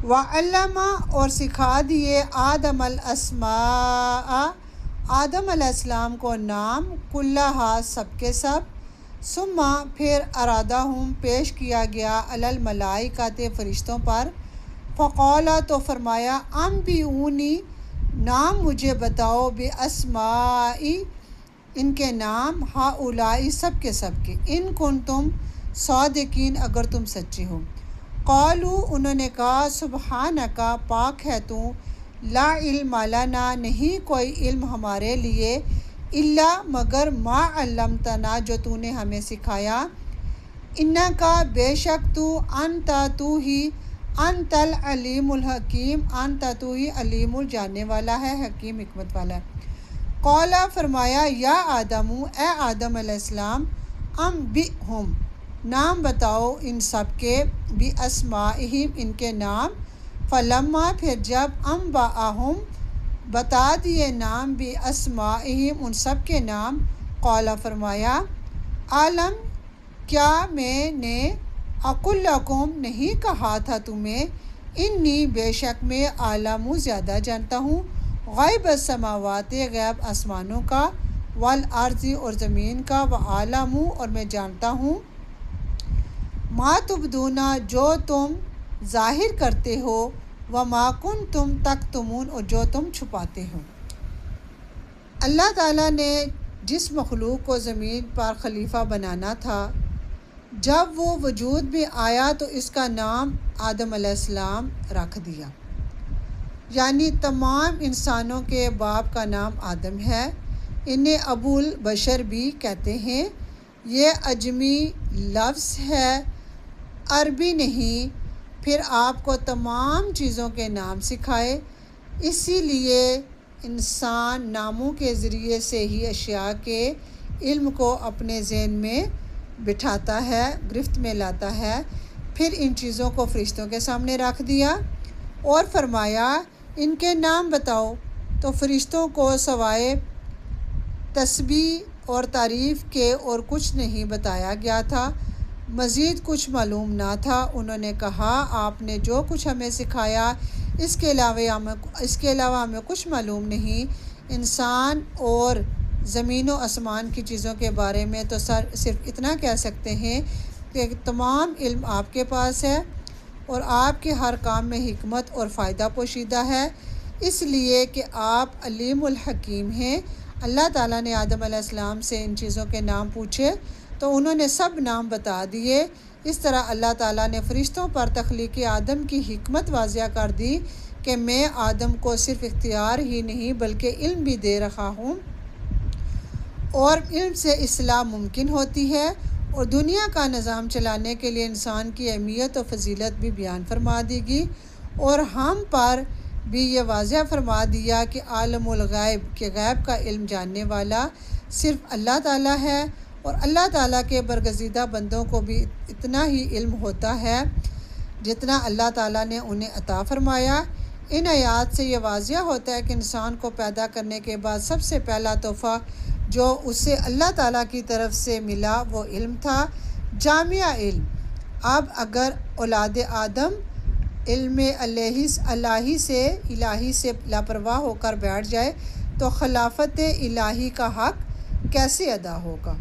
وعلّمَ اور سکھا دیے آدم الاسماء آدم علیہ السلام کو نام کلھا سب کے سب ثم پھر ارادہم پیش کیا گیا علی الملائکۃ فرشتوں پر فقال تو فرمایا انبئونی نام مجھے بتاؤ باسماء ان کے نام ہؤلاء سب کے ان کنتم صادقین اگر تم سچے ہو۔ قالوا انہوں نے کہا سبحانک پاک ہے تو لا علم لنا نہیں کوئی علم ہمارے لیے الا مگر ما علمتنا جو تو نے ہمیں سکھایا انک بے شک تو انت تو ہی انت العلیم الحکیم انت تو ہی علیم جاننے والا ہے حکیم حکمت والا ہے۔ قال فرمایا یا آدم اے آدم علیہ السلام انبئہم نام بتاؤ ان سب کے باسمائہم ان کے نام فلما پھر جب انبأہم بتا دیے نام باسمائہم ان سب کے نام قال فرمایا عالم کیا میں نے اقل لکم نہیں کہا تھا تمہیں انی بے شک میں عالم زیادہ جانتا ہوں غیب السماوات غیب آسمانوں کا والارض اور زمین کا وعالم اور میں جانتا ہوں ما تبدون جو تم ظاہر کرتے ہو وما کنتم تکتمون اور جو تم چھپاتے ہو۔ اللہ تعالیٰ نے جس مخلوق کو زمین پر خلیفہ بنانا تھا جب وہ وجود میں آیا تو اس کا نام آدم علیہ السلام رکھ دیا، یعنی تمام انسانوں کے باپ کا نام آدم ہے، انہیں ابو البشر بھی کہتے ہیں۔ یہ عجمی لفظ ہے عربی نہیں، پھر آپ کو تمام چیزوں کے نام سکھائے، اسی لیے انسان ناموں کے ذریعے سے ہی اشیاء کے علم کو اپنے ذہن میں بٹھاتا ہے، گرفت میں لاتا ہے۔ پھر ان چیزوں کو فرشتوں کے سامنے رکھ دیا اور فرمایا ان کے نام بتاؤ، تو فرشتوں کو سوائے تسبیح اور تعریف کے اور کچھ نہیں بتایا گیا تھا، مزید کچھ معلوم نہ تھا۔ انہوں نے کہا آپ نے جو کچھ ہمیں سکھایا اس کے علاوہ ہمیں کچھ معلوم نہیں۔ انسان اور زمین و آسمان کی چیزوں کے بارے میں تو صرف اتنا کہہ سکتے ہیں کہ تمام علم آپ کے پاس ہے اور آپ کے ہر کام میں حکمت اور فائدہ پوشیدہ ہے، اس لیے کہ آپ علیم الحکیم ہیں۔ اللہ تعالیٰ نے آدم علیہ السلام سے ان چیزوں کے نام پوچھے تو انہوں نے سب نام بتا دیے۔ اس طرح اللہ تعالیٰ نے فرشتوں پر تخلیق آدم کی حکمت واضح کر دی کہ میں آدم کو صرف اختیار ہی نہیں بلکہ علم بھی دے رہا ہوں، اور علم سے اصلاح ممکن ہوتی ہے، اور دنیا کا نظام چلانے کے لیے انسان کی اہمیت و فضیلت بھی بیان فرما دی گئی، اور ہم پر بھی یہ واضح فرما دیا کہ عالم الغیب کے غیب کا علم جاننے والا صرف اللہ تعالیٰ ہے، اور اللہ تعالیٰ کے برگزیدہ بندوں کو بھی اتنا ہی علم ہوتا ہے جتنا اللہ تعالیٰ نے انہیں عطا فرمایا۔ ان آیات سے یہ واضح ہوتا ہے کہ انسان کو پیدا کرنے کے بعد سب سے پہلا تحفہ جو اسے اللہ تعالیٰ کی طرف سے ملا وہ علم تھا، جامع علم۔ اب اگر اولاد آدم علم الہی سے لاپرواہ ہو کر بیٹھ جائے تو خلافت الہی کا حق کیسے ادا ہوگا؟